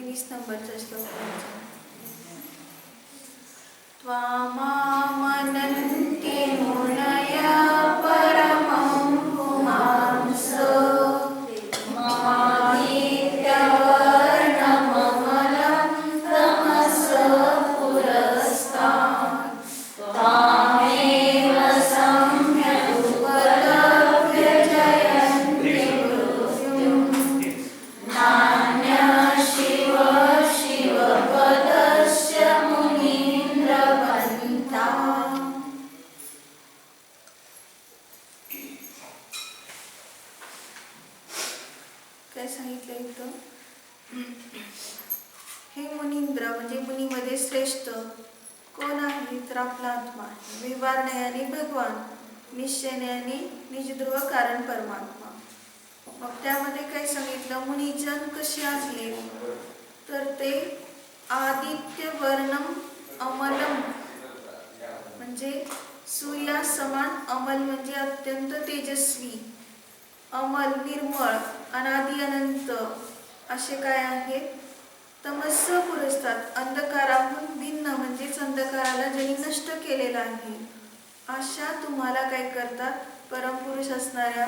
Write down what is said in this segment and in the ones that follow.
23 नंबरचा श्लोक वाचा. त्वामामनन्ति मुनयः परमं पुमांसो मादित्यवर्णममलं तमसः पुरस्तात् त्वामेव सम्यगुपलभ्य जयन्ति मृत्युं नान्यः शिवपदस्य मुनीन्द्रवन्ता. काय सांगितलं इथं? हे मुनींद्र म्हणजे मुनीमध्ये श्रेष्ठ कोण आहे तर आपला आत्मा आहे. विवारण्याने भगवान, निश्चयाने निजध्रुव कारण परमात्मा. मग त्यामध्ये काय सांगितलं? मुनिजन कसे असले तर ते आदित्य वर्णम अमलम म्हणजे सूर्या समान, अमल म्हणजे अत्यंत तेजस्वी, अमल निर्मळ, अनादि अनंत असे काय आहेत? तमस्स पुरस्तात अंधकाराहून भिन्न म्हणजेच अंधकाराला ज्यांनी नष्ट केलेला आहे अशा तुम्हाला काय करतात? परमपुरुष असणाऱ्या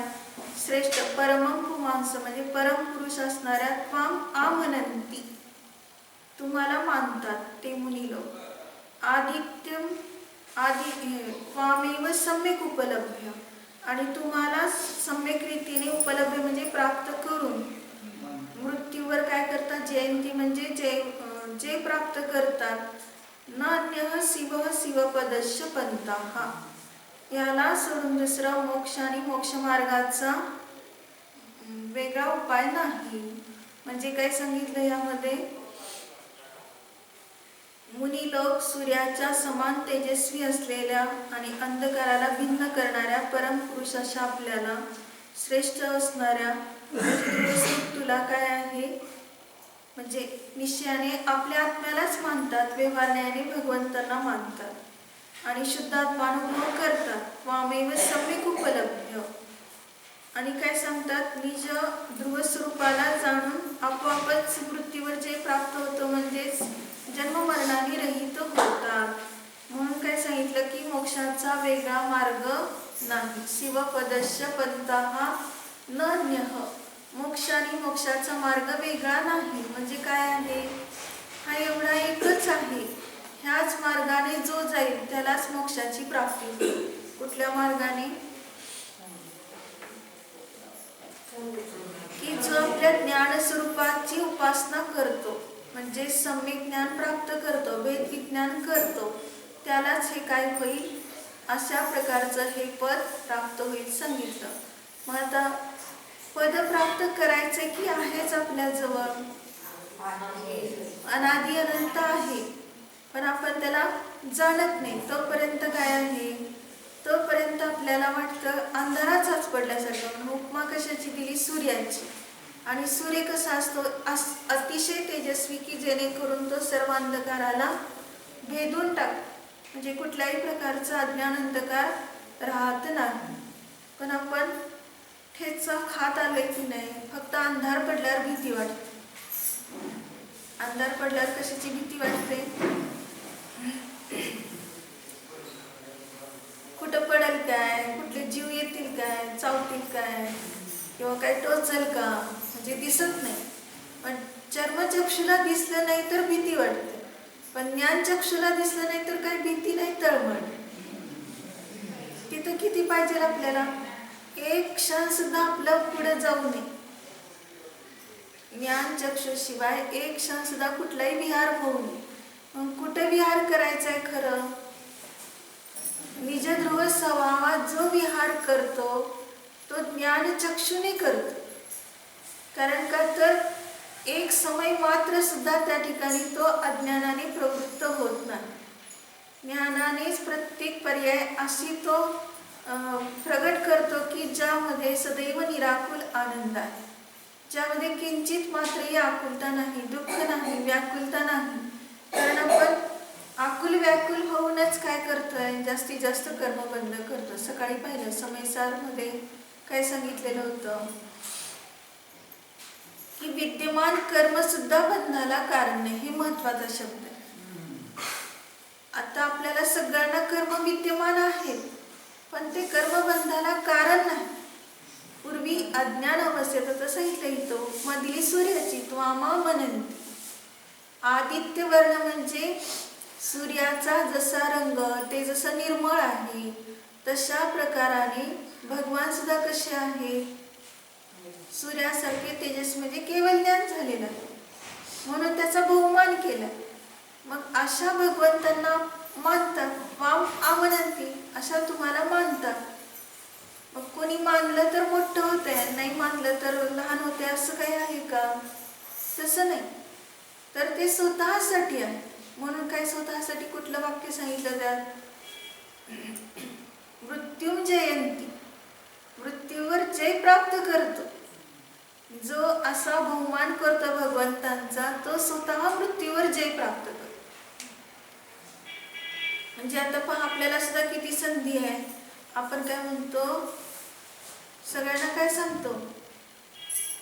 श्रेष्ठ परमं पुमांस म्हणजे परमपुरुष असणाऱ्या त्वाम आमनंती तुम्हाला मानतात ते मुनी लोक. आदित्यम त्वामेव सम्यक उपलभ्य आणि तुम्हाला सम्यक रीतीने उपलब्ध म्हणजे प्राप्त करून मृत्यूवर काय करतात? जयंती म्हणजे जे प्राप्त करतात. न अन्यः शिवः शिवपदस्य पंथः याला सोडून दुसरा मोक्ष आणि मोक्षमार्गाचा वेगळा उपाय नाही. म्हणजे काय सांगितलं यामध्ये? मुनी लोक सूर्याच्या समान तेजस्वी असलेल्या आणि अंधकाराला भिन्न करणाऱ्या परमपुरुष अशा आपल्याला श्रेष्ठ असणाऱ्या तुला काय आहे म्हणजे निश्चयाने आपल्या आत्म्यालाच मानतात, व्यवहाराने भगवंतांना मानतात आणि शुद्धात्मानुभव करतात. त्वामेव सम्यक उपलभ्य आणि काय सांगतात? निज ध्रुव स्वरूपाला जाणून आपोआपच मृत्यूवर जे प्राप्त होतं म्हणजेच जन्ममरणाने रहित होतात. म्हणून काय सांगितलं की मोक्षाचा वेगळा मार्ग नाही. शिवपदस्य पंथः न अन्यः मोक्ष आणि मोक्षाचा मार्ग वेगळा नाही. म्हणजे काय आहे? हा एवढा एकच आहे. ह्याच मार्गाने जो जाईल त्यालाच मोक्षाची प्राप्ती होईल. कुठल्या मार्गाने? की जो आपल्या ज्ञान स्वरूपाची उपासना करतो म्हणजे सम्यक ज्ञान प्राप्त करतो, वेद विज्ञान करतो त्यालाच हे काय होईल? अशा प्रकारचं हे पद प्राप्त होईल सांगितलं. मग आता पद प्राप्त करायचे की आहेच आपल्याजवळ? अनादि अनंत आहे पण आपण त्याला जाणत नाही. तोपर्यंत काय आहे? तोपर्यंत आपल्याला वाटतं अंधाराचाच पडल्यासारखं. म्हणून उपमा कशाची दिली? सूर्याची. आणि सूर्य कसा असतो? अतिशय तेजस्वी की जेणेकरून तो सर्व अंधकाराला भेदून टाकतो म्हणजे कुठल्याही प्रकारचा अज्ञान अंधकार राहत नाही. पण आपण ठेचा खात आले की नाही? फक्त अंधार पडल्यावर भीती वाटते. अंधार पडल्यावर कशाची भीती वाटते? कुठं पडेल काय? कुठले जीव येतील काय? चावतील काय? किंवा काय टोचल का? म्हणजे दिसत नाही. पण चर्मचक्षुला दिसलं नाही तर भीती वाटते. पण ज्ञानचक्षुला दिसलं नाही तर काय भीती नाही, तळमळ. तिथं किती पाहिजे आपल्याला? एक क्षण सुद्धा आपलं पुढे जाऊ नये. ज्ञानचक्षुशिवाय एक क्षण सुद्धा कुठलाही विहार होऊ नये. मग कुठे विहार करायचा आहे खरं? निजध्रुव स्वभावात जो विहार करतो तो ज्ञानचक्षुने करतो. कारण का तर एक समय मात्र सुद्धा त्या ठिकाणी तो अज्ञानाने प्रवृत्त होत नाही. ज्ञानानेच प्रत्येक पर्याय अशी तो प्रगट करतो की ज्यामध्ये सदैव निराकुल आनंद आहे, ज्यामध्ये किंचित मात्रही आकुलता नाही, दुःख नाही, व्याकुलता नाही. कारण आपण आकुल व्याकुल होऊनच काय करतोय? जास्तीत जास्त कर्म बंद करतो. सकाळी पाहिलं समयसार मध्ये काय सांगितलेलं होतं की विद्यमान कर्म सुद्धा बंधाला कारण नाही. हे महत्वाचा शब्द आहे. आता आपल्याला सगळ्यांना कर्म विद्यमान आहेत, पण ते कर्म बंधाला कारण नाही. पूर्वी अज्ञान अवस्थेत सांगितलं येतो मधली सूर्याची त्वामा मनंती. आदित्य वर्ण म्हणजे सूर्याचा जसा रंग ते जसं निर्मळ आहे, तशा प्रकाराने भगवान सुद्धा कसे आहे, सूर्यासारखे तेजस म्हणजे केवळ ज्ञान झालेलं आहे, म्हणून त्याचा बहुमान केला. मग अशा भगवंतांना मानतात. वाम आमनंती, अशा तुम्हाला मानतात. मग कोणी मानलं तर मोठं होतंय, नाही मानलं तर लहान होते, असं काही आहे का? तसं नाही. तर ते स्वतःसाठी आहे. म्हणून काय स्वतःसाठी कुठलं वाक्य सांगितलं त्यात? मृत्युंजयंती, मृत्यूवर जय प्राप्त करतो. जो असा बहुमान करतो भगवंतांचा, तो स्वतः मृत्यूवर जय प्राप्त करतो. म्हणजे आता पहा, आपल्याला सुद्धा किती संधी आहे. आपण काय म्हणतो, सगळ्यांना काय सांगतो,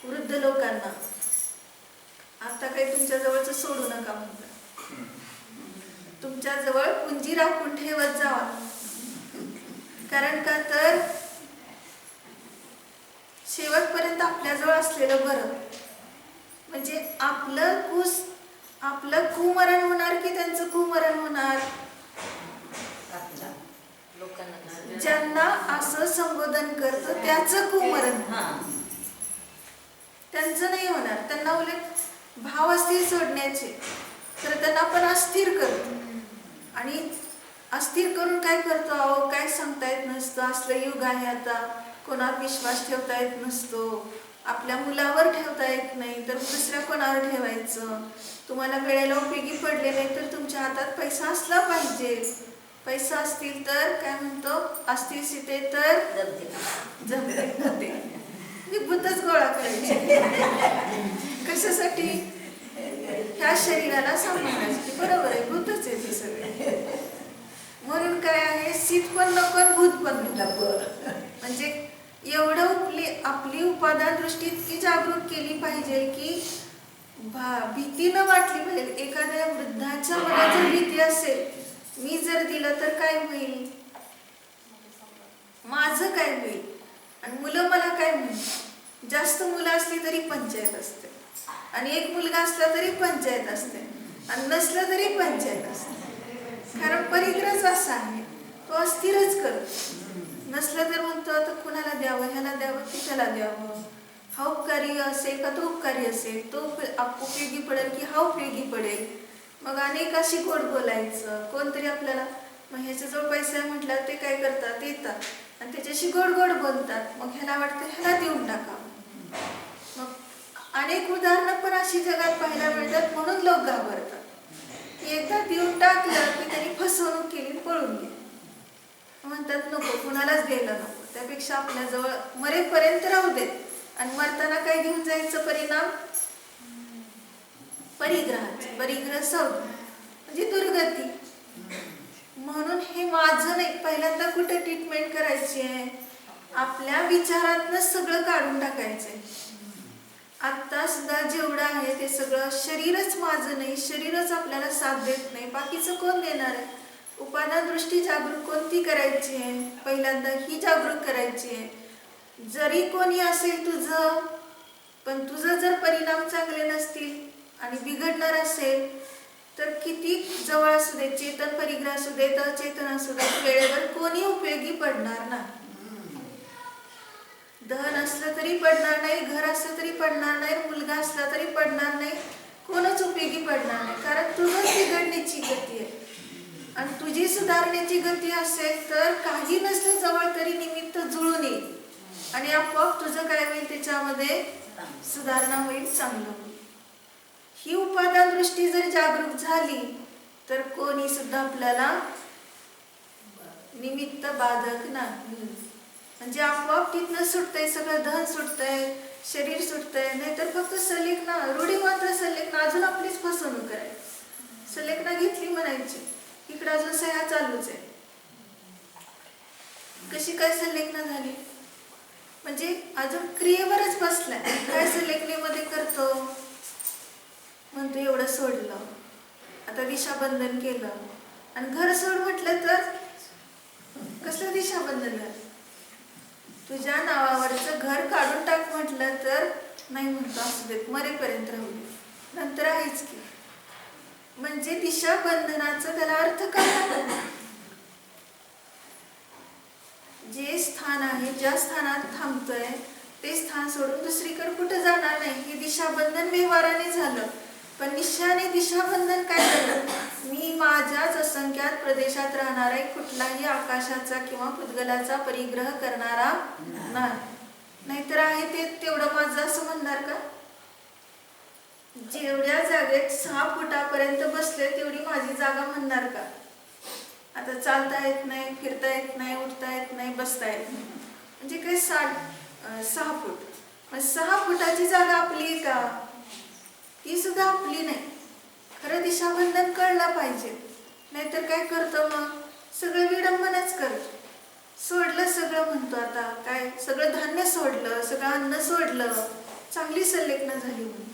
वृद्ध लोकांना आता काही तुमच्या जवळचं सोडू नका म्हणतात. तुमच्या जवळ पुंजी राखून ठेवत जावा. कारण का तर शेवटपर्यंत आपल्याजवळ असलेलं बरं. म्हणजे आपलं कुमरण होणार की त्यांचं कुमरण होणार? ज्यांना असं संबोधन करतो त्याचं कुमरण, त्यांचं नाही होणार. त्यांना उलट भाव अस्थिर सोडण्याचे, तर त्यांना आपण अस्थिर करतो. आणि अस्थिर करून काय करतो, अहो काय सांगता येत नसतं, असलं युग आहे आता, कोणावर विश्वास ठेवता येत नसतो, आपल्या मुलावर ठेवता येत नाही तर दुसऱ्या कोणावर ठेवायचं, तुम्हाला वेळेला उपयोगी पडले नाही तर तुमच्या हातात पैसा असला पाहिजे, पैसा असतील तर काय म्हणतो, असतील सीते तर जमते होते, भूतच गोळा करायचे. कशासाठी? ह्या शरीराला सांभाळण्यासाठी. बरोबर आहे, भूतच आहे ते सगळे. म्हणून काय आहे, शीत पण नको, भूत पण नको. म्हणजे एवढं आपली उपादान दृष्टी इतकी जागरूक केली पाहिजे की भीती न वाटली पाहिजे. एखाद्या वृद्धाच्या मनात जर भीती असेल, मी जर दिलं तर काय होईल, माझं काय होईल, आणि मुलं मला काय म्हणतील. जास्त मुलं असली तरी पंचायत असते, आणि एक मुलगा असला तरी पंचायत असते, आणि नसलं तरी पंचायत असते. कारण परिग्रहच असा आहे, तो अस्थिरच करतो. नसलं तर म्हणतो आता कुणाला द्यावं, ह्याला द्यावं की त्याला द्यावं, हा उपकारी असेल का तो उपकारी असेल, तो उपयोगी पडेल की हा उपयोगी पडेल. मग अनेक अशी गोड बोलायचं. कोणतरी आपल्याला मग ह्याच्याजवळ पैसा आहे म्हटलं, ते काय करतात, येतात आणि त्याच्याशी गोड गोड बोलतात. मग ह्याला वाटतं ह्याला देऊन टाकावं. मग अनेक उदाहरणं पण अशी जगात पाहायला मिळतात. म्हणून लोक घाबरतात. एकदा देऊन टाकलं की त्यांनी फसवणूक केली, पळून गेली. म्हणतात नको, कुणालाच द्यायला नको, त्यापेक्षा आपल्याजवळ मरेपर्यंत राहू देत. आणि मरताना काय घेऊन जायचं परिणाम? परिग्रहाचे. परिग्रह सौद म्हणजे दुर्गती. म्हणून हे माझं नाही. पहिल्यांदा कुठे ट्रीटमेंट करायची आहे, आपल्या विचारातनं सगळं काढून टाकायचंय. आत्ता सुद्धा जेवढं आहे ते सगळं शरीरच माझं नाही, शरीरच आपल्याला साथ देत नाही, बाकीचं कोण देणार आहे? उपादान दृष्टी जागरूक कोणती करायची आहे? पहिल्यांदा ही जागरूक करायची आहे. जरी कोणी असेल तुझं, पण तुझं जर परिणाम चांगले नसतील आणि बिघडणार असेल तर किती जवळ असू दे, चेतन परिग्रह असू देत, अचेतन असू दे, वेळेवर कोणी उपयोगी पडणार नाही. धन असलं तरी पडणार नाही, घर असलं तरी पडणार नाही, मुलगा असला तरी पडणार नाही, कोणच उपयोगी पडणार नाही. कारण तुझंच बिघडण्याची गती आहे. आणि तुझी सुधारण्याची गती असेल तर काही नसलं जवळ तरी निमित्त जुळून येईल, आणि आपोआप तुझं काय होईल, त्याच्यामध्ये सुधारणा होईल, चांगलं होईल. ही उपादान दृष्टी जर जागरूक झाली तर कोणी सुद्धा आपल्याला निमित्त बाधक नाही. म्हणजे आपोआप तिथनं सुटतंय, सगळं धन सुटतंय, शरीर सुटतंय. नाहीतर फक्त सलेखना, रूढी मात्र सलेखना, अजून आपलीच फसवणूक करायची. सलेखना घेतली म्हणायची, इकडे अजून सह्या चालूच आहे. कशी काय सलेखना झाली? म्हणजे अजून क्रियेवरच बसलाय. काय लेखणीमध्ये करतो, म्हणतो एवढं सोडलं, आता दिशाबंधन केलं. आणि घर सोड म्हटलं तर कसलं दिशाबंधन झालं? तुझ्या नावावरचं घर काढून टाक म्हटलं तर नाही, म्हणतो असू देत, मरेपर्यंत राहू दे, नंतर आहेच की. म्हणजे दिशाबंधनाचा त्याला अर्थ काय? जे स्थान आहे, ज्या स्थानात थांबतोय ते स्थान सोडून दुसरीकडे कुठं जाणार नाही. हे दिशाबंधन व्यवहाराने झालं. पण निश्चयाने दिशाबंधन काय झालं? मी माझ्याच असंख्यात प्रदेशात राहणारा कुठलाही आकाशाचा किंवा पुद्गलाचा परिग्रह करणारा नाही. नाहीतर आहे ते तेवढं माझं असं म्हणणार का? जेवढ्या जागेत 6 फुटापर्यंत बसले तेवढी माझी जागा म्हणणार का? आता चालता येत नाही, फिरता येत नाही, उठता येत नाही, बसता येत नाही, म्हणजे काय 6 फूट. मग 6 फुटाची जागा आपली आहे का? ती सुद्धा आपली नाही. खरं दिशाबंधन कळलं पाहिजे. नाहीतर काय करतो मग? सगळं विडंबनच करतो. सोडलं सगळं म्हणतो. आता काय सगळं धान्य सोडलं, सगळं अन्न सोडलं, चांगली संलेखन झाली म्हणून.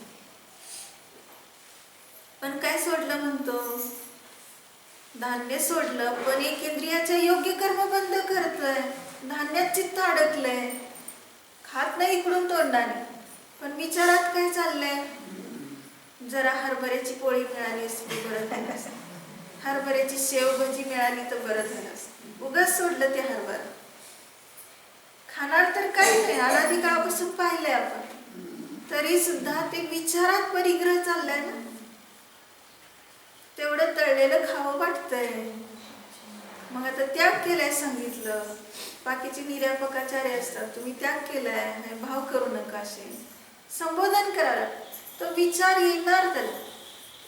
पण काय सोडलं म्हणतो? धान्य सोडलं, पण एकेंद्रियाच्या योग्य कर्म बंद करतोय. धान्यात चित्त अडकलंय, खात नाही इकडून तोंडाने, पण विचारात काय चाललंय? जरा हरभऱ्याची पोळी मिळाली असती बरं झालं असतं, हरभऱ्याची शेव भजी मिळाली तर बरं झालं असतं. उगाच सोडलं ते हरभरा. खाणार तर काही नाही, अनादी काळापासून पाहिलंय आपण, तरी सुद्धा ते विचारात परिग्रह चाललाय ना. तेवढं तळलेलं खावं वाटतंय. मग आता त्याग केलाय सांगितलं. बाकीचे निर्यापकाचार्य असतात, तुम्ही त्याग केलाय, भाव करू नका असे संबोधन करा. तो विचार येणार त्याला.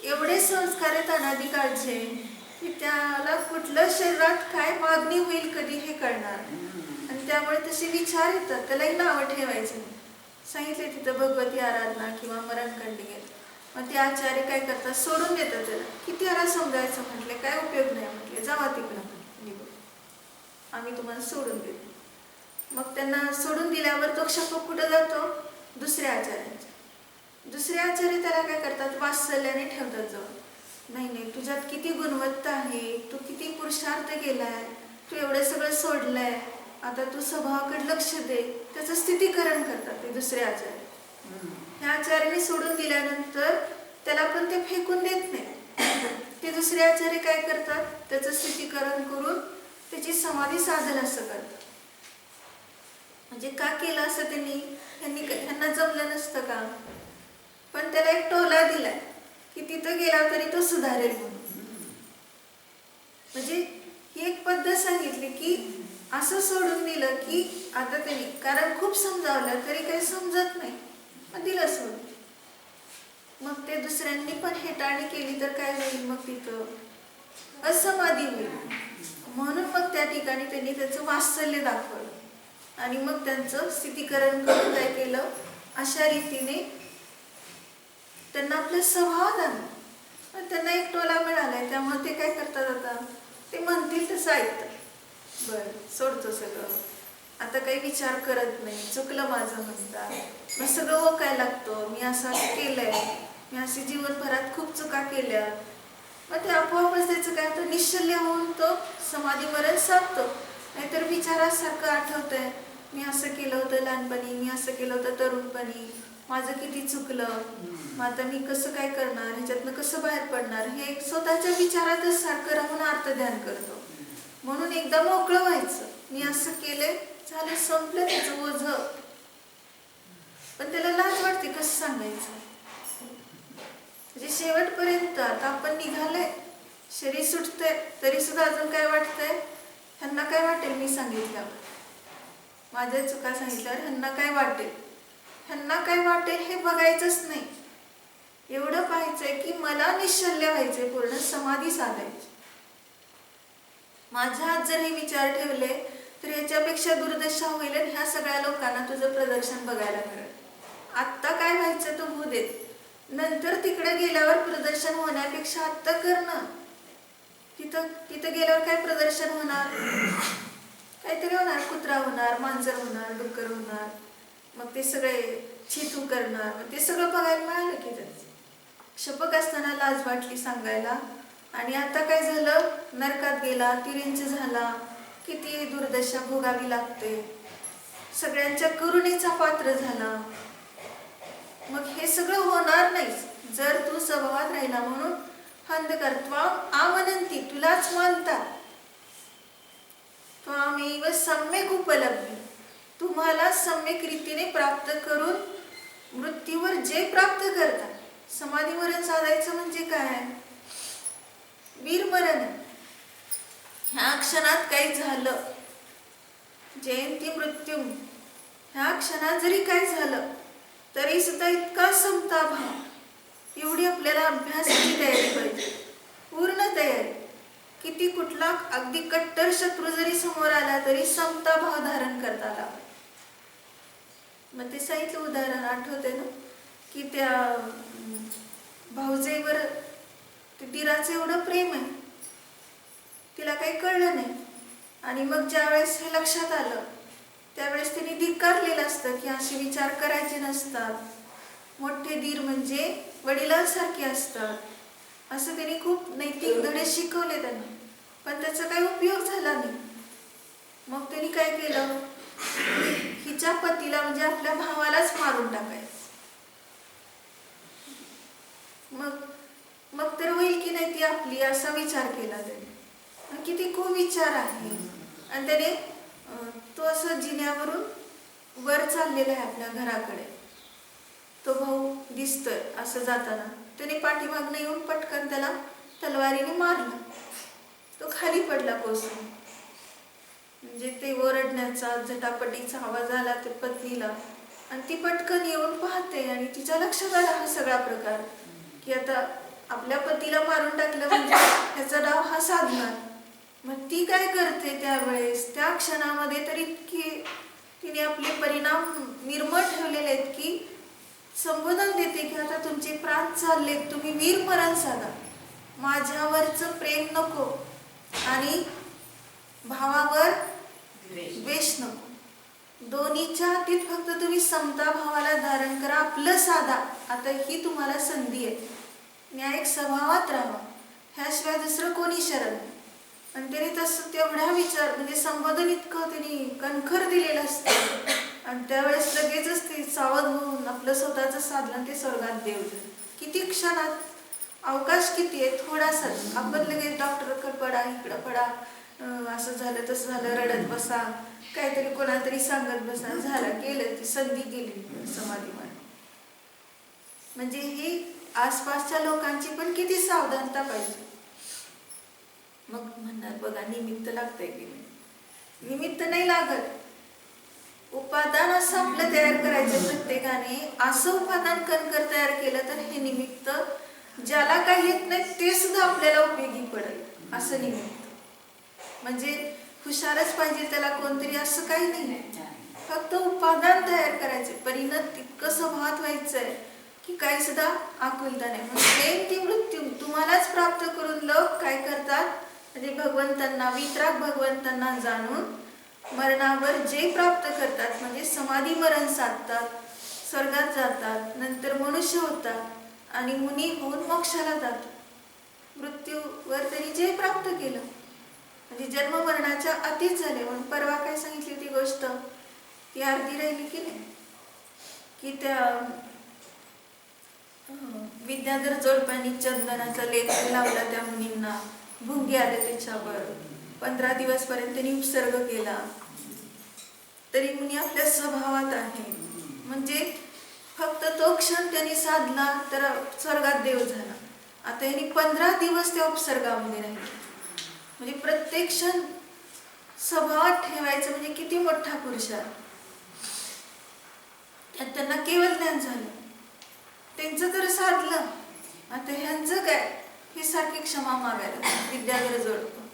एवढे संस्कार आहेत अनादी काळचे की त्याला कुठलं शरीरात काय मागणी होईल कधी हे कळणार. आणि त्यामुळे तसे विचार येतात, त्यालाही नावं ठेवायचं नाही. सांगितले तिथं भगवती आराधना किंवा मरणकंडिकेत. मग ते आचार्य काय करतात? सोडून देतात त्याला. किती याला समजायचं म्हटले, काय उपयोग नाही म्हटले, जावा तिकडं निघून, आम्ही तुम्हाला सोडून देतो. मग त्यांना सोडून दिल्यावर तो क्षपक कुठं जातो? दुसऱ्या आचार्यांच्या. दुसरे आचार्य त्याला काय करतात? वात्सल्याने ठेवतात जवळ. नाही नाही, तुझ्यात किती गुणवत्ता आहे, तू किती पुरुषार्थ केलाय, तू एवढं सगळं सोडलंय, आता तू स्वभावाकडे लक्ष दे. त्याचं स्थितीकरण करतात ते दुसरे आचार्य. ह्या आचार्याने सोडून दिल्यानंतर त्याला पण ते फेकून देत नाही. ते दुसरे आचार्य काय करतात? त्याचं स्थितीकरण करून त्याची समाधी साधन असं करतात. म्हणजे का केलं असं त्यांना जमलं नसतं का? पण त्याला एक टोला दिलाय की तिथं गेला तरी तो सुधारेल म्हणून. म्हणजे ही एक पद्धत सांगितली की असं सोडून दिलं की आता त्यांनी, कारण खूप समजावलं तरी काही समजत नाही, मग दिलं सोडून. मग ते दुसऱ्यांनी पण हेटाळणी केली तर काय होईल? मग तिथं असमाधी होईल. म्हणून मग त्या ठिकाणी त्यांनी त्याचं वात्सल्य दाखवलं आणि मग त्यांचं स्थितीकरण करून काय केलं? अशा रीतीने त्यांना आपल्या स्वभावात आणलं. पण त्यांना एक टोला मिळालाय, त्यामुळे ते काय करतात? आता ते म्हणतील तसं ऐकतात. बरं, सोडतो सगळं, आता काही विचार करत नाही, चुकलं माझं म्हणतात. मग सगळं ओकाय लागतं, मी असं केलंय, मी असे जीवनभरात खूप चुका केल्या. मग ते आपोआपच त्याचं काय होतं? निश्चल्य होऊन तो समाधीवर साधतो. नाहीतर विचारासारखं आठवतंय, मी असं केलं होतं लहानपणी, मी असं केलं होतं तरुणपणी, माझं किती चुकलं, मग आता मी कसं काय करणार, ह्याच्यातनं कसं बाहेर पडणार, हे स्वतःच्या विचारातच सारखं राहून अर्थध्यान करतो. म्हणून एकदा मोकळं व्हायचं, मी असं केलंय, झालं, संपलं त्याचं ओझं. पण त्याला लाज वाटते, कसं सांगायचं? म्हणजे शेवटपर्यंत आता आपण निघालंय, शरीर सुटतंय, तरी सुद्धा अजून काय वाटतंय? ह्यांना काय वाटेल मी सांगितल्यावर, माझ्या चुका सांगितल्यावर ह्यांना काय वाटेल? ह्यांना काय वाटेल हे बघायचंच नाही. एवढं पाहायचंय की मला निश्चल्य व्हायचंय, पूर्ण समाधी साधायची. माझ्या हात जर हे विचार ठेवले तर याच्यापेक्षा दुर्दशा होईल आणि ह्या सगळ्या लोकांना तुझं प्रदर्शन बघायला मिळेल. आत्ता काय व्हायचं तो होऊ देत, नंतर तिकडे गेल्यावर प्रदर्शन होण्यापेक्षा आत्ता करणं. तिथं गेल्यावर काय प्रदर्शन होणार? काहीतरी होणार, कुत्रा होणार, मांजर होणार, डुक्कर होणार, मग ते सगळे छितू करणार, मग ते सगळं बघायला मिळालं की त्यांचं. शपक असताना लाज वाटली सांगायला, आणि आता काय झालं, नरकात गेला, तिरेंच झाला, किती दुर्दशा भोगावी लागते, सगळ्यांच्या करुणेचा पात्र झाला. मग हे सगळं होणार नाही जर तू स्वभावात राहिला. म्हणून अंधकर्त्वा आमनंती, तुलाच मानतात, त्वामेव सम्यक उपलब्धी, तुम्हाला सम्यक रीतीने प्राप्त करून मृत्यूवर जे प्राप्त करतात. समाधी मरण साधायचं म्हणजे काय, वीर मरण. ह्या क्षणात काही झालं, जयंती मृत्यू, ह्या क्षणात जरी काय झालं तरी सुद्धा इतका समता भाव, एवढी आपल्याला अभ्यासाची तयारी पाहिजे, पूर्ण तयारी. किती कुठला अगदी कट्टर शत्रू जरी समोर आला तरी समता भाव धारण करता आला. मग ते सांगितलं उदाहरण आठवते ना, की त्या भाऊजेवर ते दिराचं एवढं प्रेम आहे, तिला काही कळलं नाही, आणि मग ज्यावेळेस हे लक्षात आलं त्यावेळेस तिने धिक्कारलेलं असतं की असे विचार करायचे नसतात, मोठे दीर म्हणजे वडिलांसारखे असतात, असं त्यांनी खूप नैतिक धडे शिकवले त्यांना. पण त्याचा काही उपयोग झाला नाही. मग त्यांनी काय केलं, हिच्या पतीला म्हणजे आपल्या भावालाच मारून टाकायचं. मग तर होईल की नाही ती आपली, असा विचार केला त्याने. किती खूप विचार आहे. आणि त्याने तो असं जिन्यावरून वर चाललेला आहे आपल्या घराकडे, तो भाऊ दिसतोय असं जाताना, त्याने पाठीमागनं येऊन पटकन त्याला तलवारीने मारलं. तो खाली पडला कोसळून. म्हणजे ते ओरडण्याचा झटापटीचा आवाज आला त्या पत्नीला, आणि ती पटकन येऊन पाहते, आणि तिच्या लक्षात आला हा सगळा प्रकार, की आता आपल्या पतीला मारून टाकलं म्हणजे ह्याचा डाव हा साधणार. मग ती काय करते त्यावेळेस, त्या क्षणामध्ये तरी इतकी तिने आपले परिणाम निर्मळ ठेवलेले आहेत की संबोधन देते की आता तुमचे प्राण चाललेत, तुम्ही वीर मरण साधा, माझ्यावरचं प्रेम नको आणि भावावर द्वेष नको, दोन्हीच्या हातीत फक्त तुम्ही समता भावाला धारण करा, आपलं साधा. आता ही तुम्हाला संधी आहे, न्यायिक स्वभावात राहा, ह्याशिवाय दुसरं कोणी शरण नाही. आणि त्याने तसं तेवढ्या विचार म्हणजे संबोधन इतकं त्यांनी कणखर दिलेलं असतं, आणि त्यावेळेस लगेचच ते सावध होऊन आपलं स्वतःचं साधलं, ते स्वर्गात देव. किती क्षणात अवकाश किती आहे, थोडासाच. आपण लगेच डॉक्टरकडे पडा, इकडं पडा, असं झालं तसं झालं, रडत बसा, काहीतरी कोणातरी सांगत बसा, झालं गेलं, ती संधी गेली समाधी मान. म्हणजे ही आसपासच्या लोकांची पण किती सावधानता पाहिजे. मग म्हणणार बघा निमित्त लागतंय की नाही, निमित्त नाही लागत. उपादान असं आपलं तयार करायचं प्रत्येकाने, असं उपादान कणकर तयार केलं तर हे निमित्त ज्याला काही येत नाही ते सुद्धा आपल्याला उपयोगी पडेल, असं निमित्त. म्हणजे हुशारच पाहिजे त्याला कोणतरी असं काही नाही, फक्त उपादान तयार करायचे, परिणत तितकं स्वभावात व्हायचंय की काही सुद्धा आकुलता नाही. म्हणजे ती मृत्यू तुम्हालाच प्राप्त करून लोक काय करतात, म्हणजे भगवंतांना, वितराग भगवंतांना जाणून मरणावर जे प्राप्त करतात, म्हणजे समाधी मरण साधतात, स्वर्गात जातात, नंतर मनुष्य होतात आणि मुनी होऊन मोक्षाला जातात. मृत्यूवर त्यांनी जे प्राप्त केलं म्हणजे जन्म मरणाच्या अतीत झाले. म्हणून परवा काय सांगितली ती गोष्ट, ती अर्धी राहिली की नाही, की त्या विद्याधर जोडप्यांनी चंदनाचा लेप लावला त्या मुनींना, भुंगे आले त्याच्यावर, 15 दिवसपर्यंत त्यांनी उपसर्ग केला, तरी मुनी आपल्या स्वभावात आहे. म्हणजे फक्त तो क्षण त्यांनी साधला तर स्वर्गात देव झाला. आता यांनी 15 दिवस त्या उपसर्गामध्ये राहिले. म्हणजे प्रत्येक क्षण स्वभावात ठेवायचं म्हणजे किती मोठा पुरुषार्थ. त्यात त्यांना केवळ ज्ञान झालं, त्यांचं तर साधलं. आता ह्यांचं काय, हे सारखी क्षमा मागायला विद्याधर जोडपं,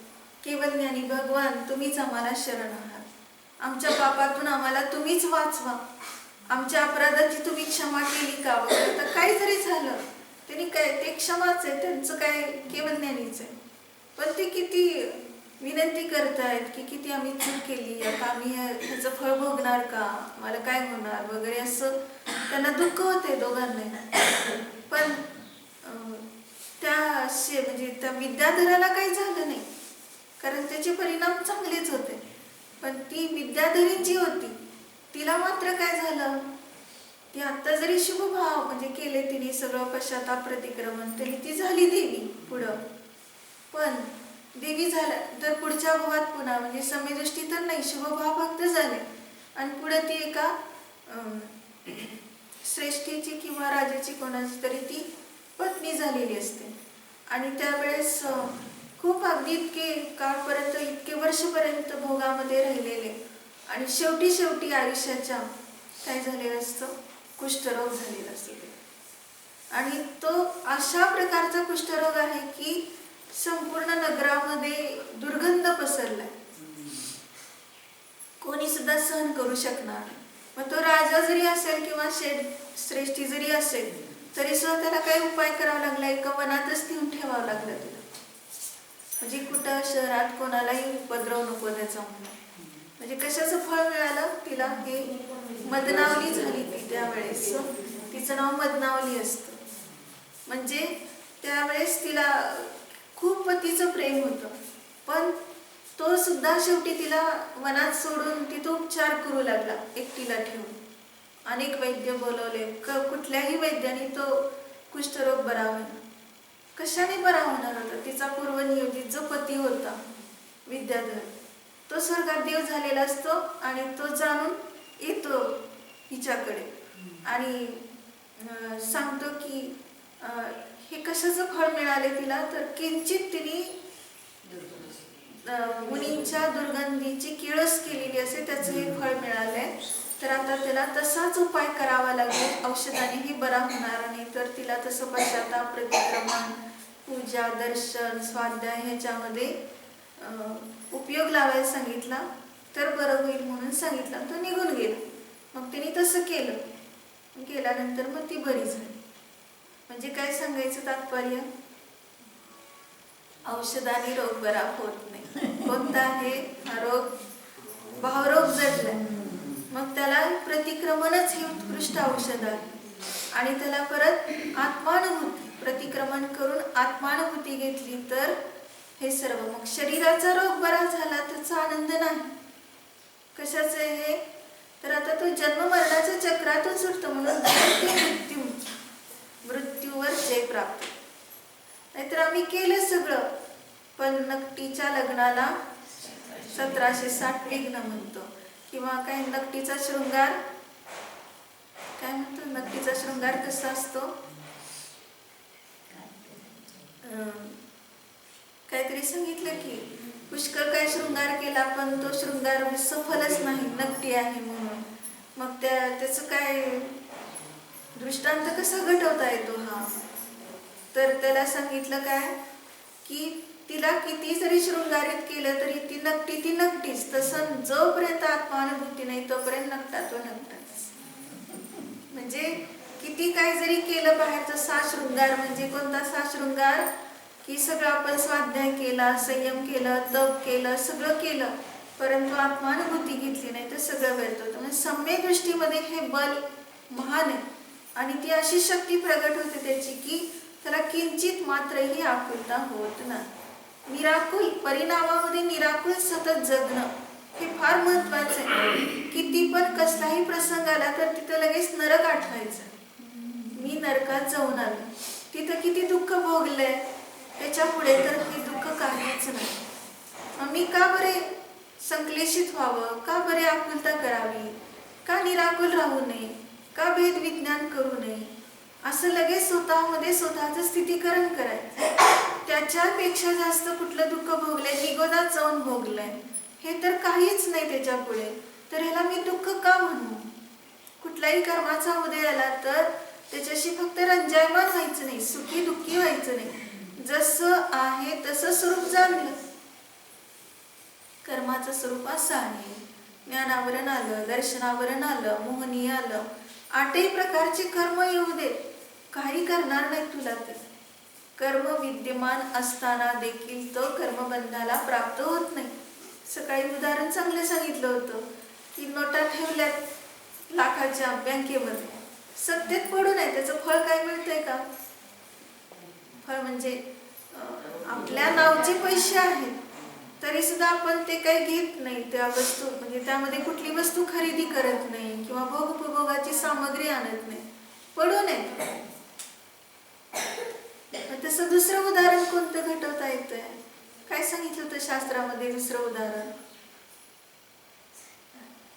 केवळ ज्ञानी भगवान तुम्हीच आम्हाला शरण आहात, आमच्या पापातून आम्हाला तुम्हीच वाचवा, आमच्या अपराधाची तुम्ही क्षमा केली का. आता काही जरी झालं त्यांनी काय, ते क्षमाच आहे, त्यांचं काय केवळ ज्ञानीच आहे. पण ते किती विनंती करतायत की किती आम्ही चूक केली, आता आम्ही ह्याचं फळ भोगणार का, मला काय होणार वगैरे, असं त्यांना दुःख होते दोघांना. पण म्हणजे त्या विद्याधराला काही झालं नाही, कारण त्याचे परिणाम चांगलेच होते. पण ती विद्याधरी जी होती तिला मात्र काय झालं, ती आत्ता जरी शुभभाव म्हणजे केले तिने सगळं पश्चाताप प्रतिक्रमण तरी ती झाली देवी पुढं. पण देवी झाल्या तर पुढच्या भावात पुन्हा म्हणजे समयदृष्टी तर नाही, शुभभाव फक्त झाले आणि पुढे ती एका श्रेष्ठीची किंवा राजाची कोणाची तरी ती पत्नी झालेली असते. आणि त्यावेळेस खूप अगदी इतके काळपर्यंत, इतके वर्षपर्यंत भोगामध्ये राहिलेले आणि शेवटी आयुष्याच्या काय झालेलं असतं, कुष्ठरोग झालेला असतो. आणि तो अशा प्रकारचा कुष्ठरोग आहे की संपूर्ण नगरामध्ये दुर्गंध पसरलाय, कोणी सुद्धा सहन करू शकणार. मग तो राजा जरी असेल किंवा श्रेष्ठी जरी असेल तरी सुद्धा त्याला काही उपाय करावा लागला, एका वनातच नेऊन ठेवावं लागलं तिला, म्हणजे कुठं शहरात कोणालाही उपद्रव नको त्याचा म्हणून. म्हणजे कशाचं फळ मिळालं तिला, हे मदनावली झाली ती त्यावेळेस, तिचं नाव मदनावली असतं. म्हणजे त्यावेळेस तिला खूप पतीचं प्रेम होतं, पण तो सुद्धा शेवटी तिला वनात सोडून तिथं उपचार करू लागला एकटीला ठेवून. अनेक वैद्य बोलवले, कुठल्याही वैद्याने तो कुष्ठरोग बरा होईल. कशाने बरा होणार होता, तिचा पूर्वनियोजित जो पती होता विद्याधर, तो स्वर्गात देव झालेला असतो आणि तो जाणून येतो हिच्याकडे आणि सांगतो की हे कशाचं फळ मिळाले तिला, तर किंचित तिने मुनींच्या दुर्गंधीची किळस केलेली असे त्याचं हे फळ मिळालंय. तर आता त्याला तसाच उपाय करावा लागेल, औषधाने हे बरा होणार नाही. तर तिला तसं पश्चाताप प्रतिक्रमण, पूजा, दर्शन, स्वाध्याय ह्याच्यामध्ये उपयोग लावायला सांगितला तर बरं होईल म्हणून सांगितलं. तो निघून गेला. मग तिने तसं केलं, केल्यानंतर मग ती बरी झाली. म्हणजे काय सांगायचं तात्पर्य, औषधाने रोग बरा होत नाही. कोणता आहे हा रोग, भावरोग जडलाय, मग त्याला प्रतिक्रमणच हे उत्कृष्ट औषध आहे. आणि त्याला परत आत्मानुभूती, प्रतिक्रमण करून आत्मानुभूती घेतली तर हे सर्व. मग शरीराचा रोग बरा झाला त्याचा आनंद नाही, कशाचं हे, तर आता तो जन्म मरणाच्या चक्रातून सुटतो म्हणून मृत्यूवर जय प्राप्त. नाहीतर आम्ही केलं सगळं, पण नकटीच्या लग्नाला 1760 विघ्न म्हणतो, किंवा काय नकटीचा शृंगार काय म्हणतो, नकटीचा शृंगार कसा असतो, काहीतरी सांगितलं की पुष्कळ काय शृंगार केला पण तो शृंगार सफलच नाही, नकटी आहे म्हणून. मग त्याचं काय दृष्टांत कसा घटवता येतो हा, तर त्याला सांगितलं काय की तिला किती जरी शृंगारित केलं तरी ती नकटीच. तसं जोपर्यंत आत्मानुभूती नाही तोपर्यंत नकटा तो नकटाच. म्हणजे किती काय जरी केलं बाहेरचं सा शृंगार, म्हणजे कोणता सा शृंगार की सगळं आपण स्वाध्याय केला, संयम केलं, तप केलं, सगळं केलं, परंतु आत्मानुभूती घेतली नाही तर सगळं व्यर्थ होतं. म्हणजे सम्यक दृष्टीमध्ये हे बल महान आहे आणि ती अशी शक्ती प्रगट होते त्याची की त्याला किंचित मात्रही आकुलता होत नाही. निराकुल परिणामामध्ये निराकुल सतत जगणं हे फार महत्वाचं आहे. किती पण कसलाही प्रसंग आला तर तिथं लगेच नरक आठवायचं, मी नरकात जाऊन आलो, तिथं किती दुःख भोगलंय, त्याच्या पुढे तर हे दुःख काहीच नाही. मी का बरे संक्लेशित व्हावं, का बरे आकुलता करावी, का निराकुल राहू नये, का भेद विज्ञान करू नये, असं लगेच स्वतःमध्ये स्वतःचं स्थितीकरण करायचं. त्याच्यापेक्षा जास्त कुठलं दुःख भोगलंय, निगोदात जाऊन भोगलंय, हे तर काहीच नाही त्याच्या पुढे, तर ह्याला मी दुःख का म्हणू. कुठलाही कर्माचा उदय आला तर त्याच्याशी फक्त रंजायमान व्हायचं नाही, सुखी दुःखी व्हायचं नाही, जसं आहे तसं स्वरूप जाणलं. कर्माचं स्वरूप असं आहे, ज्ञानावरण आलं, दर्शनावरण आलं, मोहनीय आलं, 8ही प्रकारचे कर्म येऊ दे, काही करणार नाही तुला ते. कर्म विद्यमान असताना देखील तो कर्मबंधाला प्राप्त होत नाही. सकाळी उदाहरण चांगलं सांगितलं होतं की नोटा ठेवल्यात लाखाच्या बँकेमध्ये, सत्तेत पडून आहे, त्याचं फळ काय मिळतंय का? फळ म्हणजे आपल्या नावचे पैसे आहेत तरी सुद्धा आपण ते काही घेत नाही, त्या वस्तू म्हणजे त्यामध्ये कुठली वस्तू खरेदी करत नाही किंवा भोगोपभोगाची सामग्री आणत नाही, पडून आहे. तसं दुसरं उदाहरण कोणतं घटवता येतंय? काय सांगितलं होतं शास्त्रामध्ये दुसरं उदाहरण?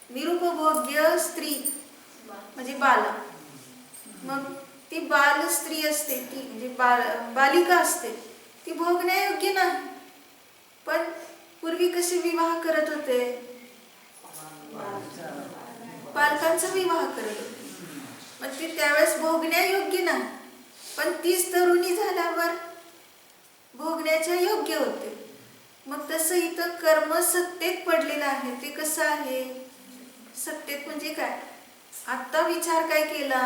निरुपभोग्य स्त्री म्हणजे बाला. मग ती बाल स्त्री असते, ती म्हणजे बालिका असते, ती भोगण्यायोग्य नाही. पण पूर्वी कसे विवाह करत होते? पालकांचा विवाह करत होते. मग ती त्यावेळेस भोगण्यायोग्य नाही, पण तीच तरुणी झाल्यावर भोगण्याच्या योग्य होते. मग तसं इथं कर्म सत्तेत पडलेलं आहे. ते कसं आहे? सत्तेत म्हणजे काय? आत्ता विचार काय केला?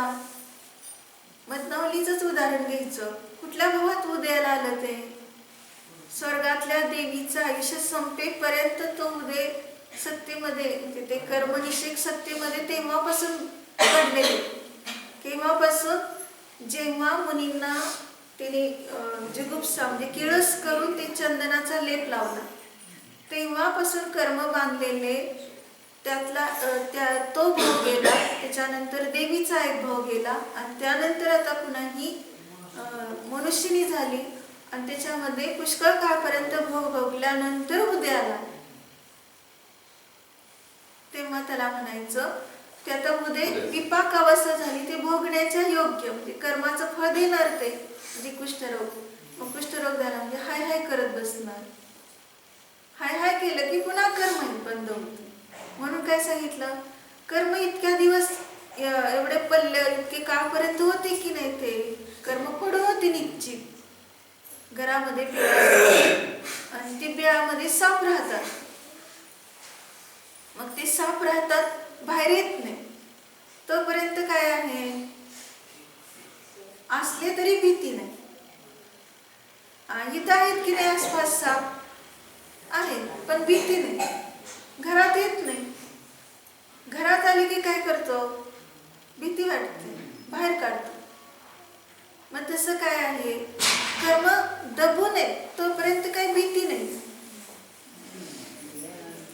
मदनावलीचंच उदाहरण घ्यायचं. कुठल्या भावात उदयाला आलं ते? स्वर्गातल्या देवीचं आयुष्य संपेपर्यंत तो उदय सत्तेमध्ये म्हणजे ते कर्मनिषेक सत्तेमध्ये तेव्हापासून पडलेले. केव्हापासून? जेव्हा मुनींना त्याने जुगुप्सा म्हणजे किळस करून ते चंदनाचा लेप लावला, तेव्हापासून कर्म बांधलेले. त्यातला तो भाव गेला, त्याच्यानंतर देवीचा एक भाव गेला आणि त्यानंतर आता पुन्हा ही मनुष्यनी झाली आणि त्याच्यामध्ये पुष्कळ काळपर्यंत भोग भोगल्यानंतर उदयाला, तेव्हा त्याला म्हणायचं की आता उदय विपाक अवस्था झाली, ते भोगण्याच्या योग्य म्हणजे कर्माचं फळ देणार ते म्हणजे कुष्ठरोग. मग कुष्ठरोग झाला म्हणजे हाय हाय करत बसणार. हाय हाय केलं की पुन्हा कर्म बंद होते. म्हणून काय सांगितलं? कर्म इतक्या दिवस एवढे पल्ले इतके काळपर्यंत होते की नाही, ते कर्म पडून होते निश्चित. घरामध्ये आणि ते बिळामध्ये साप राहतात. मग ते साप राहतात, बाहेर येत नाही. तोपर्यंत काय आहे? असले तरी भीती नाही. इथं आहेत की नाही आसपास साप? आहेत, पण भीती नाही. घरात येत नाही. घरात आली की काय करतो? भीती वाटते, बाहेर काढतो. मग तसं काय आहे? कर्म दबू नये तोपर्यंत काही भीती नाही.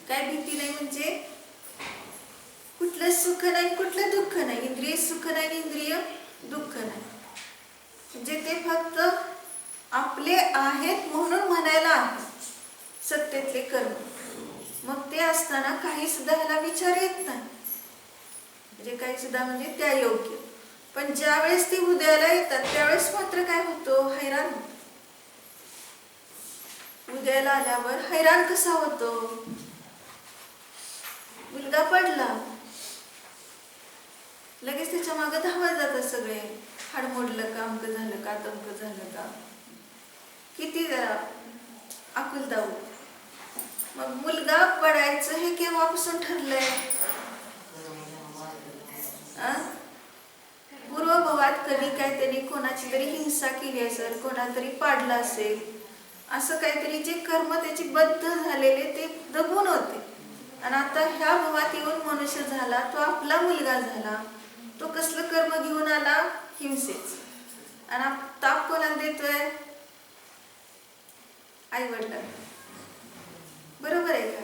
काय भीती नाही म्हणजे कुठलं सुख नाही, कुठलं दुःख नाही. इंद्रिय सुख नाही, इंद्रिय दुःख नाही. म्हणजे ते फक्त आपले आहेत म्हणून म्हणायला आहे सत्तेतले कर्म. मग ते असताना काही सुद्धा ह्याला विचार येत नाही, म्हणजे काही सुद्धा म्हणजे त्या योग्य. पण ज्या वेळेस ती उदयाला येतात त्यावेळेस मात्र काय होतो? हैराण होतो. उदयाला आल्यावर हैराण कसा होतो? मुलगा पडला, लगेच त्याच्या मागे धावत जातात सगळे. हाड मोडलं का, अमकं झालं का, तमकं झालं का, किती जरा आकुलता होती. मग मुलगा पडायचं हे केव्हापासून ठरलंय? पूर्वभवात कधी काहीतरी कोणाची तरी हिंसा केली असेल, कोणातरी पाडलं असेल, असं काहीतरी जे कर्म त्याची बद्ध झालेले ते दबून होते. आणि आता ह्या भवात येऊन मनुष्य झाला, तो आपला मुलगा झाला, तो कसलं कर्म घेऊन आला? हिंसेच. आणि ताप कोणाला देतोय? आई वडिलांना. बरोबर आहे का?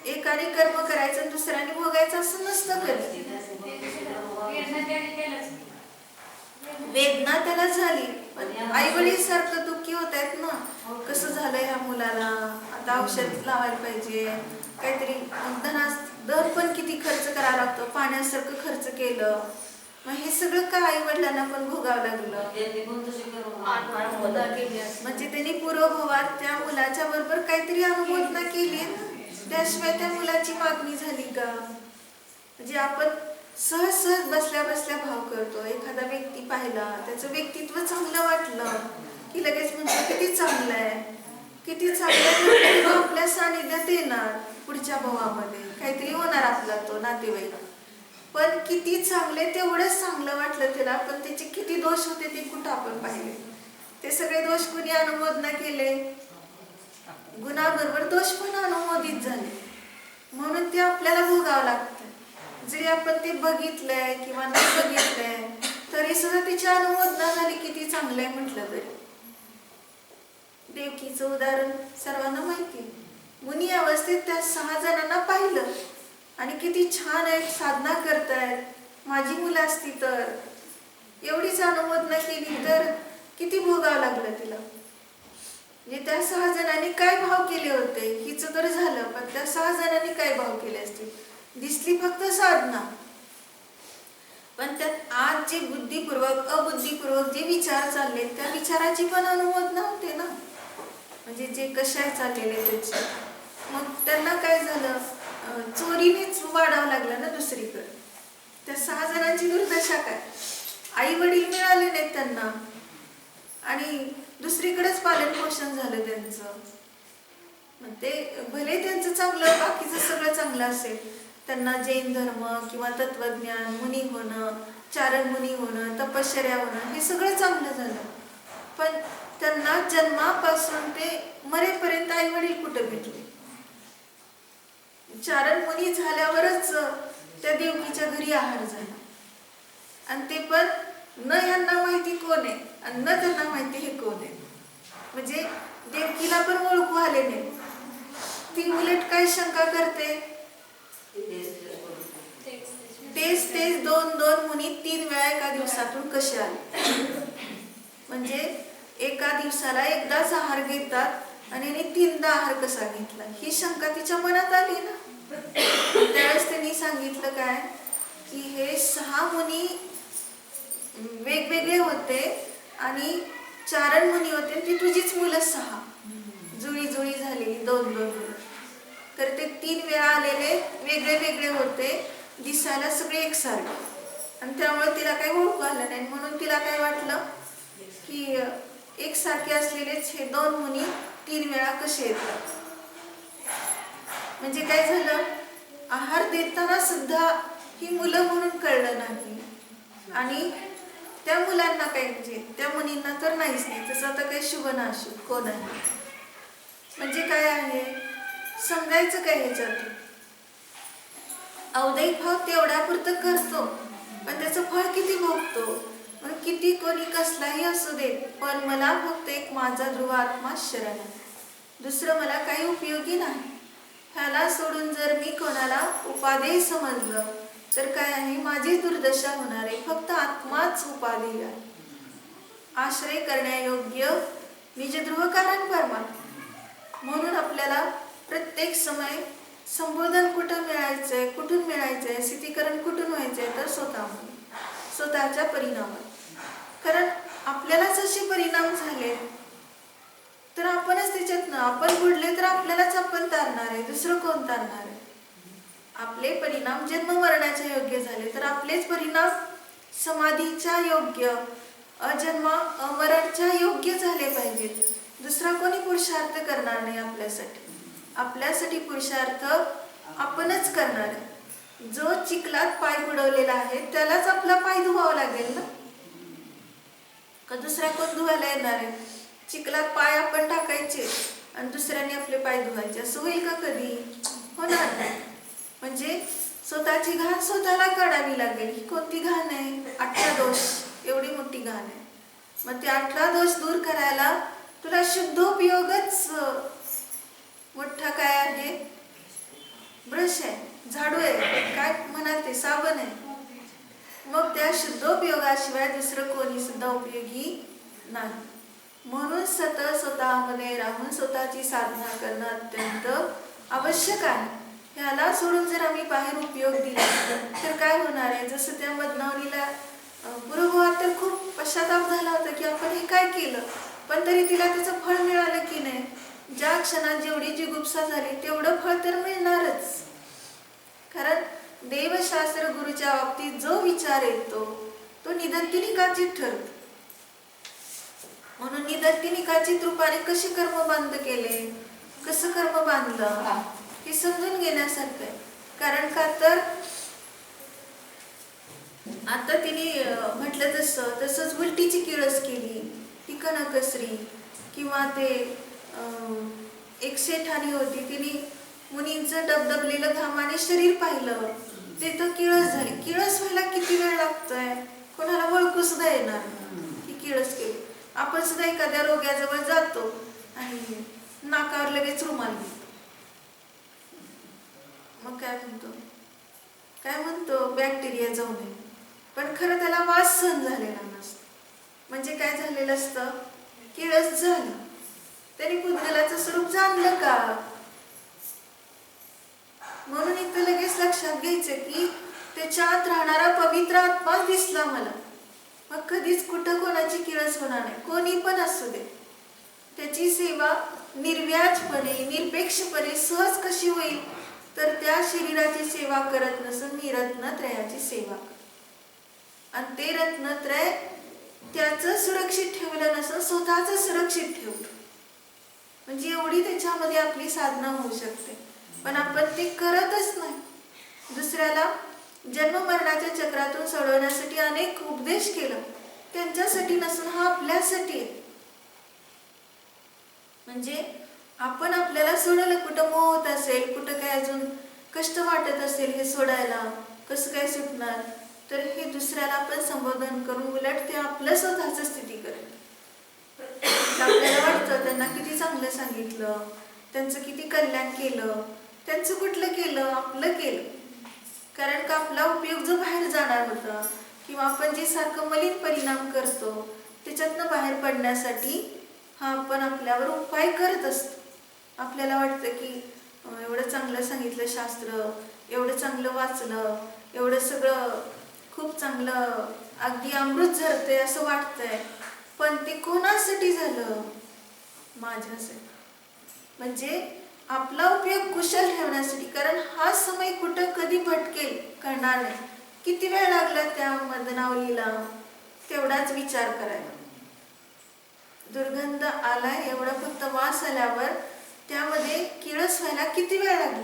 एकाने कर्म करायचं आणि दुसऱ्याने भोगायचं असं नसतं कधी. वेदना त्याला झाली, पण आई वडील सारखं दुःखी होत आहेत ना. कसं झालंय ह्या मुलाला, आता औषध लावायला पाहिजे, काहीतरी दर पण किती खर्च करावा लागतो, पाण्यासारखं खर्च केलं. मग हे सगळं का आई वडिलांना पण भोगावं लागलं? म्हणजे त्यांनी पूर्वभवात त्या मुलाच्या बरोबर काहीतरी अनुमोदना केली, त्याशिवाय त्या मुलाची मागणी झाली का? म्हणजे आपण सहज सहज बसल्या बसल्या भाव करतो. एखादा व्यक्ती पाहिला, त्याचं व्यक्तित्व चांगलं वाटलं की लगेच म्हणजे किती चांगलं आहे, किती चांगलं आहे, आपल्या सानिध्यात येणार. पुढच्या भावामध्ये काहीतरी होणार आपला तो नातेवाईक. पण किती चांगले तेवढंच चांगलं वाटलं त्याला, पण त्याचे किती दोष होते ते कुठं आपण पाहिले. ते सगळे दोष कुणी अनुमोदन केले? गुणाबरोबर दोष पण अनुमोदित झाले, म्हणून ते आपल्याला भोगावं लागतं. जरी आपण ते बघितलंय किंवा नाही बघितलंय तरी सुद्धा तिची अनुमोदना झाली, किती चांगलंय म्हटलं तरी. देवकीचं उदाहरण सर्वांना माहिती आहे. मुनी अवस्थेत त्या 6 जणांना पाहिलं आणि किती छान आहेत, साधना करतायत, माझी मुलं असती तर. एवढीच अनुमोदना केली तर किती भोगावं लागलं तिला. म्हणजे त्या 6 जणांनी काय भाव केले होते, हिचं तर झालं, पण त्या 6 जणांनी काय भाव केले असतील. दिसली फक्त साधना, पण त्यात आज जे बुद्धिपूर्वक अबुद्धिपूर्वक जे विचार चालले त्या विचाराची पण अनुमोदना होते ना. म्हणजे जे कशाय चाललेले त्याची. मग त्यांना काय झालं, चोरीनेच वाढावं लागलं ना दुसरीकडे. त्या 6 जणांची दुर्दशा काय, आई वडील मिळाले नाहीत त्यांना आणि दुसरीकडेच पालन पोषण झालं त्यांचं. मग ते भले त्यांचं चांगलं, बाकीचं सगळं चांगलं असेल, त्यांना जैन धर्म किंवा तत्वज्ञान, मुनी होणं, चारण मुनी होणं, तपश्चर्या होणं, हे सगळं चांगलं झालं, पण त्यांना जन्मापासून ते मरेपर्यंत आई वडील कुठं भेटले. चारण मुनी झाल्यावरच त्या देवकीच्या घरी आहार झाला, आणि ते पण न यांना माहिती कोण आहे आणि न त्यांना माहिती हे कोण आहे. म्हणजे देवकीला पण ओळखू आले नाही. ती उलट काय शंका करते, तेच 2 मुनी 3 वेळा एका दिवसातून कसे आले. म्हणजे एका दिवसाला एकदाच आहार घेतात आणि यांनी 3दा आहार कसा घेतला, ही शंका तिच्या मनात आली ना. त्यावेळेस त्यांनी सांगितलं काय की हे 6 मुनी वेगवेगळे होते आणि चारण मुनी होते, ती तुझीच मुलं 6 जुळी जुळी झालेली 2 मुलं. तर ते 3 वेळा आलेले वेगळे वेगळे होते, दिसायला सगळे एकसारखे, आणि त्यामुळे तिला काही ओळखू आलं नाही. म्हणून तिला काय वाटलं की एकसारखे असलेलेच हे 2 मुनी 3 वेळा कसे येतात. म्हणजे काय झालं, आहार देताना सुद्धा ही मुलं म्हणून कळलं नाही, आणि त्या मुलांना काय, म्हणजे त्या मुनींना तर नाहीच नाही. तसं आता काही शुभ ना अशुभ कोण आहे. म्हणजे काय आहे, समजायचं काय ह्याच्यातून, औदैहिक भाव तेवढ्यापुरतं करतो, पण त्याचं फळ किती भोगतो. मग किती कोणी कसलाही असू दे, पण मला फक्त एक माझा ध्रुव आत्मा शरण आहे, दुसरं मला काही उपयोगी नाही. ह्याला सोडून जर मी कोणाला उपादेय समजलं तर काय आहे, माझी दुर्दशा होणार आहे. फक्त आत्माच उपादेय आहे. आश्रय करण्यायोग्य निजध्रुव कारण परमात्मा. म्हणून आपल्याला प्रत्येक समय संबोधन कुठं मिळायचंय, कुठून मिळायचंय, स्थितीकरण कुठून व्हायचंय, तर स्वतःमध्ये, स्वतःच्या परिणामात. कारण आपल्यालाच असे परिणाम झाले तर आपणच त्याच्यातनं, आपण बुडले तर आपल्यालाच आपण तारणार आहे, दुसरं कोण तारणार आहे. आपले परिणाम जन्म मरणाच्या योग्य झाले तर आपलेच परिणाम समाधीच्या योग्य, अजन्म अमरणाच्या योग्य झाले पाहिजेत. दुसरा कोणी पुरुषार्थ करणार नाही आपल्यासाठी. आपल्यासाठी पुरुषार्थ आपणच करणार आहे. जो चिखलात पाय बुडवलेला आहे त्यालाच आपला पाय धुवावा लागेल ना, का दुसरा कोण धुवायला येणार आहे. चिखलात पाय आपण टाकायचे आणि दुसऱ्याने आपले पाय धुवायचे, असं होईल का कधी? होणार नाही. म्हणजे स्वतःची घाण स्वतःला काढावी लागेल. ही कोणती घाण आहे? 18 दोष, एवढी मोठी घाण आहे. मग ते 18 दोष दूर करायला तुला शुद्धोपयोगच मोठा काय आहे, ब्रश आहे, झाडू आहे, काय म्हणाल ते साबण आहे. मग त्या शुद्धोपयोगाशिवाय दुसरं कोणी सुद्धा उपयोगी नाही. म्हणून सतत स्वतःमध्ये राहून स्वतःची साधना करणं अत्यंत आवश्यक आहे. ह्याला सोडून जर आम्ही बाहेर उपयोग दिला तर काय होणार आहे. जसं त्या मदनावरीला पुरोभावात तर खूप पश्चाताप झाला होता की आपण हे काय केलं, पण तरी तिला त्याचं फळ मिळालं की नाही. ज्या क्षणात जेवढी जिगुप्सा झाली तेवढं फळ तर मिळणारच. कारण देवशास्त्र गुरुच्या बाबतीत जो विचार येतो तो निदत्तिनिकाचित ठरतो. म्हणून निदत्तिनिकाचित रूपाने कसे कर्म बांध केले, कसं कर्म बांधलं हे समजून घेण्यासारखं आहे. कारण का तर आता तिने म्हटलं तसंच उलटीची किळस केली. ती कनकश्री किंवा ते एक शेठाणी होती, तिने मुनींचं डबडबलेलं घामाने शरीर पाहिलं, ते तर किळस झाली. किळस व्हायला किती वेळ लागतोय, कोणाला ओळखू सुद्धा येणार की किळस केली. आपण सुद्धा एखाद्या रोग्याजवळ जातो आणि नाकावर लगेच रुमाल घेतो. मग काय म्हणतो बॅक्टेरिया जाऊ नये, पण खरं त्याला वास सहन झालेला नसतो. म्हणजे काय झालेलं असतं, किळस झाली. त्यांनी पुद्गलाचं स्वरूप जाणलं का? म्हणून इथं लगेच लक्षात घ्यायचं की त्याच्यात राहणारा पवित्र आत्मा दिसला मला. मग कधीच कुठं कोणाची किळस होणार नाही, कोणी पण असू दे. त्याची सेवा निर्व्याजपणे निरपेक्षपणे सहज कशी होईल, तर त्या शरीराची सेवा करत नसून मी रत्नत्रयाची सेवा करतो. आणि ते रत्नत्रय त्याचं सुरक्षित ठेवलं नसून स्वतःच सुरक्षित ठेवलं. म्हणजे एवढी त्याच्यामध्ये आपली साधना होऊ शकते, पण आपण ते करतच नाही. दुसऱ्याला जन्म मरणाच्या चक्रातून सोडवण्यासाठी अनेक उपदेश केलं, त्यांच्यासाठी नसून हा आपल्यासाठी आहे. म्हणजे आपण आपल्याला सोडलं, कुठं मोह होत असेल, कुठं काय अजून कष्ट वाटत असेल हे सोडायला, कसं काय सुटणार, तर हे दुसऱ्याला आपण संबोधन करून उलट ते आपलं स्वतःच स्थिती करेल. आपल्याला वाटतं त्यांना किती चांगलं सांगितलं, त्यांचं किती कल्याण केलं. त्यांचं कुठलं केलं, आपलं केलं. कारण का आपला उपयोग जो बाहेर जाणार होता किंवा आपण जे सारखं मलिन परिणाम करतो त्याच्यातनं बाहेर पडण्यासाठी हा आपण आपल्यावर उपाय करत असतो. आपल्याला वाटतं की एवढं चांगलं सांगितलं शास्त्र, एवढं चांगलं वाचलं, एवढं सगळं खूप चांगलं अगदी अमृत झरतंय असं वाटतंय, पण ते कोणासाठी झालं, माझ्यासाठी. म्हणजे आपला उपयोग कुशल ठेवण्यासाठी. कारण हा समय कुठं कधी भटकेल कळणार नाही. किती वेळ लागला त्या मदनावलीला तेवढाच विचार करायला. दुर्गंध आलाय एवढा फक्त वास आल्यावर त्यामध्ये किळस व्हायला किती वेळ लागला,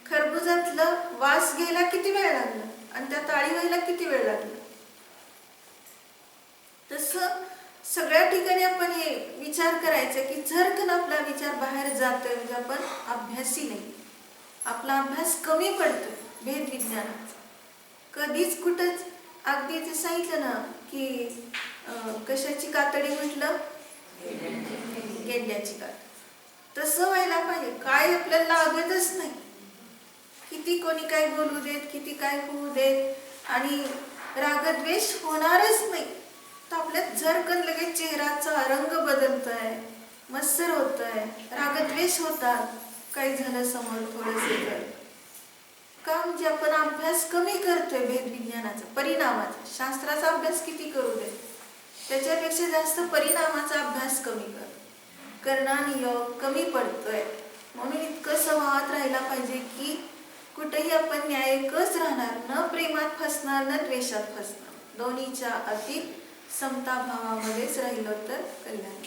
खरबुजातलं वास घ्यायला किती वेळ लागला, आणि त्या ताळी व्हायला किती वेळ लागला. तसं सगळ्या ठिकाणी आपण हे विचार करायचा की झरकन आपला विचार बाहेर जातोय म्हणजे आपण अभ्यासी नाही, आपला अभ्यास कमी पडतोय भेद विज्ञानाचा. कधीच कुठंच अगदी ते सांगितलं ना की कशाची कातडी म्हटलं, गेंड्याची कातडी. तसं व्हायला पाहिजे. काय आपल्याला लागतच नाही, किती कोणी काय बोलू देत, किती काय होऊ देत, आणि रागद्वेष होणारच नाही. तर आपल्यात झरकन लगेच चेहऱ्याचा रंग बदलतोय, मत्सर होतोय, रागद्वेष होतात. काही झालं समोर थोडंसं तर का, म्हणजे आपण अभ्यास कमी करतोय भेद विज्ञानाचा, परिणामाचा. शास्त्राचा अभ्यास किती करू दे, त्याच्यापेक्षा जास्त परिणामाचा अभ्यास कमी करणं आणि योग कमी पडतोय. म्हणून इतकं संवाद राहिला पाहिजे की कुठेही आपण न्यायिकच राहणार, न प्रेमात फसणार न द्वेषात फसणार, दोन्हीच्या अति समता भावामध्येच राहिलो तर कल्याण.